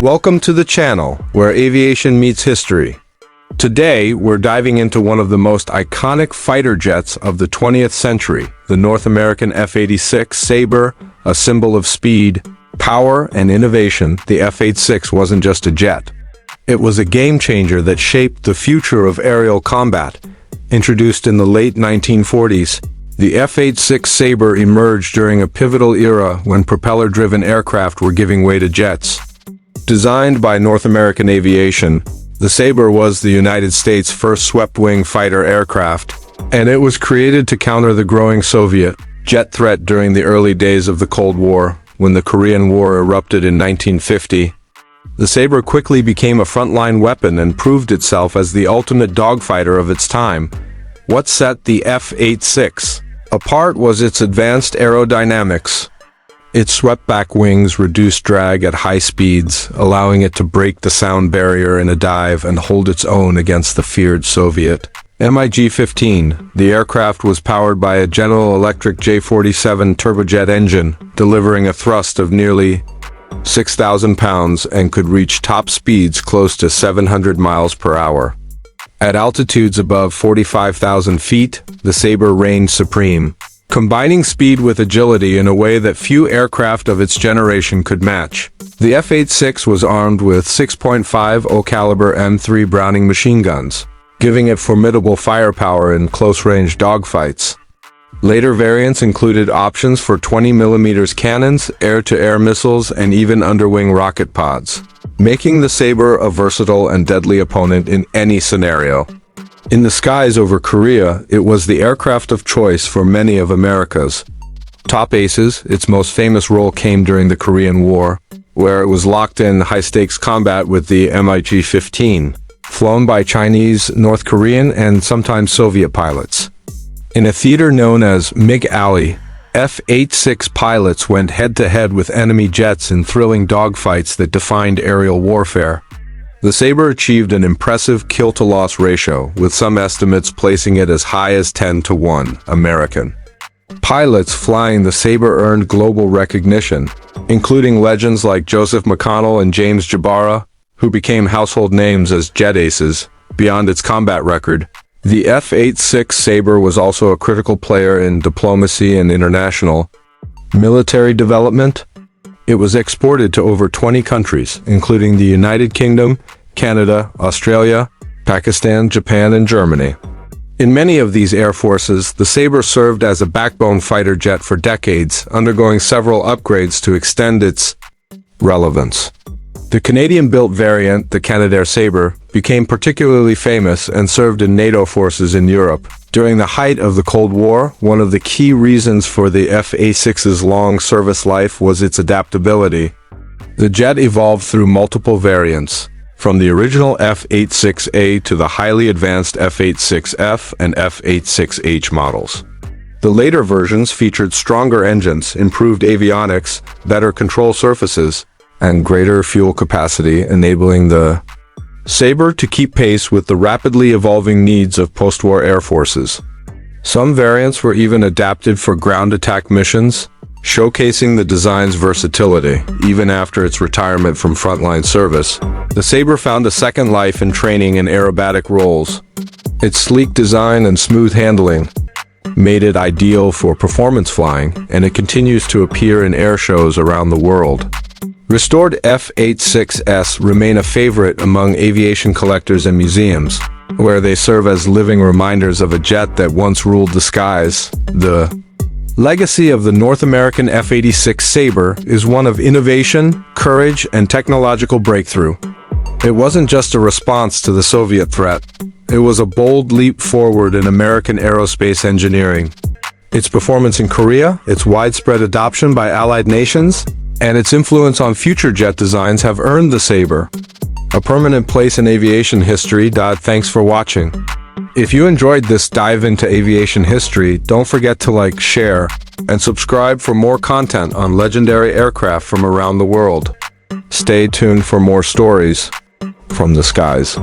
Welcome to the channel, where aviation meets history. Today, we're diving into one of the most iconic fighter jets of the 20th century, the North American F-86 Sabre, a symbol of speed, power, and innovation. The F-86 wasn't just a jet. It was a game-changer that shaped the future of aerial combat. Introduced in the late 1940s, the F-86 Sabre emerged during a pivotal era when propeller-driven aircraft were giving way to jets. Designed by North American Aviation, the Sabre was the United States' first swept-wing fighter aircraft, and it was created to counter the growing Soviet jet threat during the early days of the Cold War. When the Korean War erupted in 1950, the Sabre quickly became a frontline weapon and proved itself as the ultimate dogfighter of its time. What set the F-86 apart was its advanced aerodynamics. Its swept-back wings reduced drag at high speeds, allowing it to break the sound barrier in a dive and hold its own against the feared Soviet MiG-15. The aircraft was powered by a General Electric J-47 turbojet engine, delivering a thrust of nearly 6,000 pounds and could reach top speeds close to 700 miles per hour. At altitudes above 45,000 feet, the Sabre reigned supreme, combining speed with agility in a way that few aircraft of its generation could match. The F-86 was armed with 6.50 caliber M3 Browning machine guns, giving it formidable firepower in close-range dogfights. Later variants included options for 20mm cannons, air-to-air missiles, and even underwing rocket pods, making the Sabre a versatile and deadly opponent in any scenario. In the skies over Korea, it was the aircraft of choice for many of America's top aces. Its most famous role came during the Korean War, where it was locked in high-stakes combat with the MiG-15, flown by Chinese, North Korean, and sometimes Soviet pilots. In a theater known as MiG Alley, F-86 pilots went head-to-head with enemy jets in thrilling dogfights that defined aerial warfare. The Sabre achieved an impressive kill-to-loss ratio, with some estimates placing it as high as 10-to-1 American. Pilots flying the Sabre earned global recognition, including legends like Joseph McConnell and James Jabara, who became household names as jet aces. Beyond its combat record, the F-86 Sabre was also a critical player in diplomacy and international military development. It was exported to over 20 countries, including the United Kingdom, Canada, Australia, Pakistan, Japan, and Germany. In many of these air forces, the Sabre served as a backbone fighter jet for decades, undergoing several upgrades to extend its relevance. The Canadian-built variant, the Canadair Sabre, became particularly famous and served in NATO forces in Europe. During the height of the Cold War, one of the key reasons for the F-86's long service life was its adaptability. The jet evolved through multiple variants, from the original F-86A to the highly advanced F-86F and F-86H models. The later versions featured stronger engines, improved avionics, better control surfaces, and greater fuel capacity, enabling the Sabre to keep pace with the rapidly evolving needs of post-war air forces. Some variants were even adapted for ground attack missions, showcasing the design's versatility. Even after its retirement from frontline service, the Sabre found a second life in training and aerobatic roles. Its sleek design and smooth handling made it ideal for performance flying, and it continues to appear in air shows around the world. Restored F-86s remain a favorite among aviation collectors and museums, where they serve as living reminders of a jet that once ruled the skies. The legacy of the North American F-86 Sabre is one of innovation, courage, and technological breakthrough. It wasn't just a response to the Soviet threat. It was a bold leap forward in American aerospace engineering. Its performance in Korea, its widespread adoption by allied nations, and its influence on future jet designs have earned the Sabre a permanent place in aviation history. Thanks for watching. If you enjoyed this dive into aviation history, don't forget to like, share, and subscribe for more content on legendary aircraft from around the world. Stay tuned for more stories from the skies.